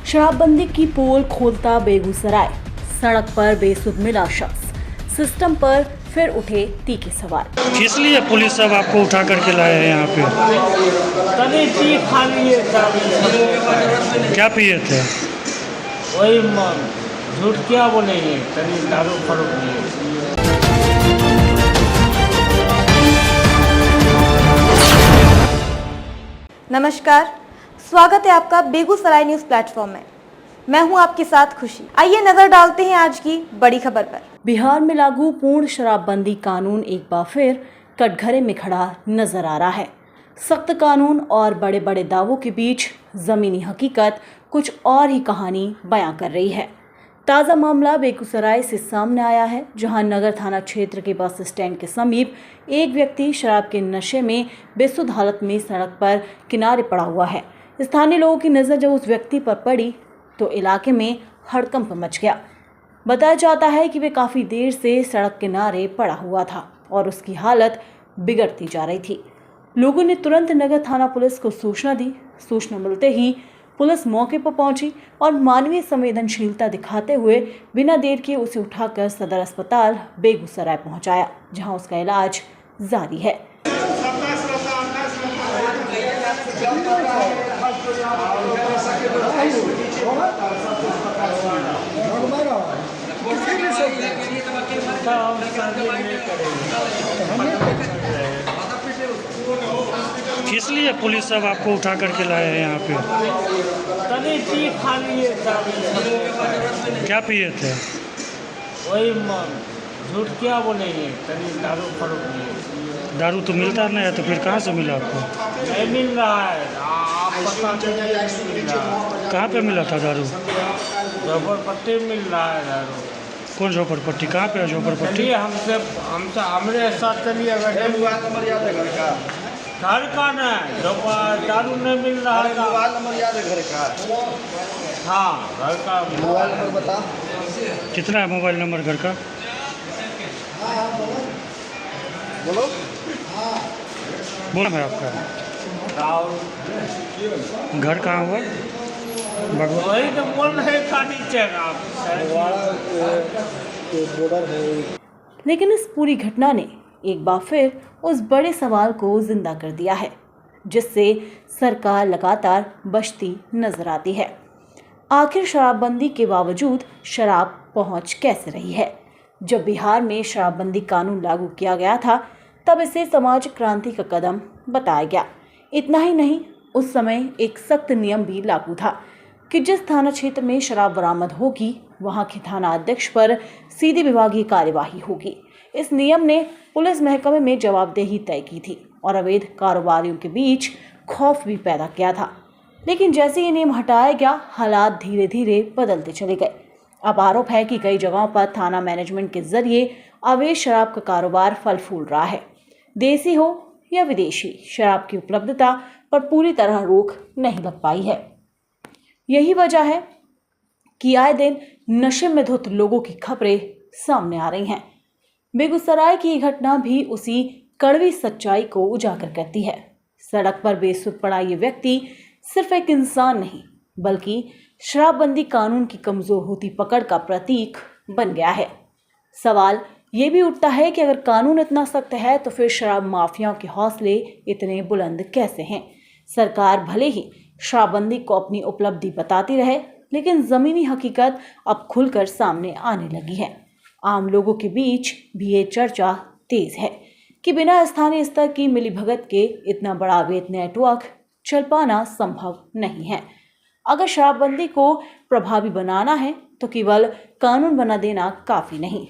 शराबबंदी की पोल खोलता बेगूसराय, सड़क पर बेसुध मिला शख्स, सिस्टम पर फिर उठे तीखे सवाल। इसलिए पुलिस सब आपको उठा करके लाए हैं यहाँ पे। तभी पी खा लिए क्या पिए थे? वही झूठ क्या बोलेंगे, तभी दारू फरोख लिए। नमस्कार, स्वागत है आपका बेगूसराय न्यूज प्लेटफॉर्म में। मैं हूं आपके साथ खुशी। आइए नजर डालते हैं आज की बड़ी खबर पर। बिहार में लागू पूर्ण शराबबंदी कानून एक बार फिर कटघरे में खड़ा नजर आ रहा है। सख्त कानून और बड़े बड़े दावों के बीच जमीनी हकीकत कुछ और ही कहानी बयां कर रही है। ताज़ा मामला बेगूसराय से सामने आया है, जहां नगर थाना क्षेत्र के बस स्टैंड के समीप एक व्यक्ति शराब के नशे में बेसुध हालत में सड़क पर किनारे पड़ा हुआ है। स्थानीय लोगों की नज़र जब उस व्यक्ति पर पड़ी तो इलाके में हड़कंप मच गया। बताया जाता है कि वे काफ़ी देर से सड़क किनारे पड़ा हुआ था और उसकी हालत बिगड़ती जा रही थी। लोगों ने तुरंत नगर थाना पुलिस को सूचना दी। सूचना मिलते ही पुलिस मौके पर पहुंची और मानवीय संवेदनशीलता दिखाते हुए बिना देर के उसे उठाकर सदर अस्पताल बेगूसराय पहुंचाया, जहां उसका इलाज जारी है। इसलिए पुलिस सब आपको उठा करके लाए हैं यहाँ पे। तभी पी खा लिए क्या पिए थे? वही झूठ क्या बोलेंगे, तभी दारू फरोख लिए। दारू तो मिलता नहीं है, तो फिर कहाँ से मिला आपको? नहीं मिल रहा है, आप पता नहीं मिल रहा है। कहाँ पे मिला था दारू? झोपड़पट्टी मिल रहा है दारू। कौन झोपड़पट्टी? कहाँ पे है झोपड़पट्टी? चलिए हमसे हमारे साथ चलिए। अगर घर का ना दारू नहीं मिल रहा है। मोबाइल नंबर याद है घर का? हाँ, घर का मोबाइल नंबर बता। कितना है मोबाइल नंबर घर का? बोलो। बोला है आपका राहुल। घर कहाँ हुआ? भगवान वही तो बोल रहे खाली जगह। बॉर्डर है। लेकिन इस पूरी घटना ने एक बार फिर उस बड़े सवाल को जिंदा कर दिया है, जिससे सरकार लगातार बचती नजर आती है। आखिर शराबबंदी के बावजूद शराब पहुंच कैसे रही है? जब बिहार में शराबबंदी कानून लागू किया गया था, तब इसे समाज क्रांति का कदम बताया गया। इतना ही नहीं, उस समय एक सख्त नियम भी लागू था कि जिस थाना क्षेत्र में शराब बरामद होगी, वहां के थाना अध्यक्ष पर सीधी विभागीय कार्यवाही होगी। इस नियम ने पुलिस महकमे में जवाबदेही तय की थी और अवैध कारोबारियों के बीच खौफ भी पैदा किया था। लेकिन जैसे ये नियम हटाया गया, हालात धीरे धीरे बदलते चले गए। अब आरोप है कि कई जगहों पर थाना मैनेजमेंट के जरिए अवैध शराब का कारोबार फल फूल रहा है। देसी हो या विदेशी, शराब की उपलब्धता पर पूरी तरह रोक नहीं लग पाई है। यही वजह है कि आए दिन नशे में धुत लोगों की खबरें सामने आ रही हैं। बेगूसराय की घटना भी उसी कड़वी सच्चाई को उजागर करती है। सड़क पर बेसुध पड़ा ये व्यक्ति सिर्फ एक इंसान नहीं, बल्कि शराबबंदी कानून की कमजोर होती पकड़ का प्रतीक बन गया है। सवाल ये भी उठता है कि अगर कानून इतना सख्त है, तो फिर शराब माफियाओं के हौसले इतने बुलंद कैसे हैं? सरकार भले ही शराबबंदी को अपनी उपलब्धि बताती रहे, लेकिन जमीनी हकीकत अब खुलकर सामने आने लगी है। आम लोगों के बीच भी ये चर्चा तेज है कि बिना स्थानीय स्तर की मिलीभगत के इतना बड़ा अवैध नेटवर्क चल पाना संभव नहीं है। अगर शराबबंदी को प्रभावी बनाना है, तो केवल कानून बना देना काफी नहीं,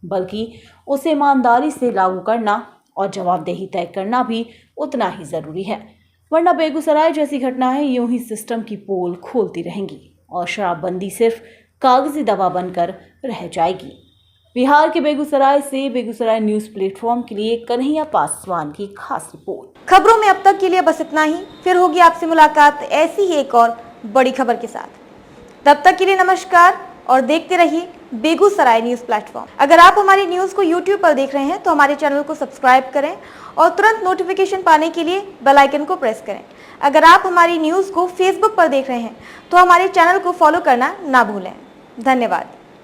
बल्कि उसे ईमानदारी से लागू करना और जवाबदेही तय करना भी उतना ही जरूरी है। वरना बेगूसराय जैसी घटनाएं यूं ही सिस्टम की पोल खोलती रहेंगी और शराबबंदी सिर्फ कागजी दवा बनकर रह जाएगी। बिहार के बेगूसराय से बेगूसराय न्यूज प्लेटफॉर्म के लिए कन्हैया पासवान की खास रिपोर्ट। खबरों में अब तक के लिए बस इतना ही। फिर होगी आपसे मुलाकात ऐसी ही एक और बड़ी खबर के साथ। तब तक के लिए नमस्कार। और देखते रहिए बेगूसराय न्यूज़ प्लेटफॉर्म। अगर आप हमारी न्यूज़ को यूट्यूब पर देख रहे हैं तो हमारे चैनल को सब्सक्राइब करें और तुरंत नोटिफिकेशन पाने के लिए बेल आइकन को प्रेस करें। अगर आप हमारी न्यूज़ को फेसबुक पर देख रहे हैं तो हमारे चैनल को फॉलो करना ना भूलें। धन्यवाद।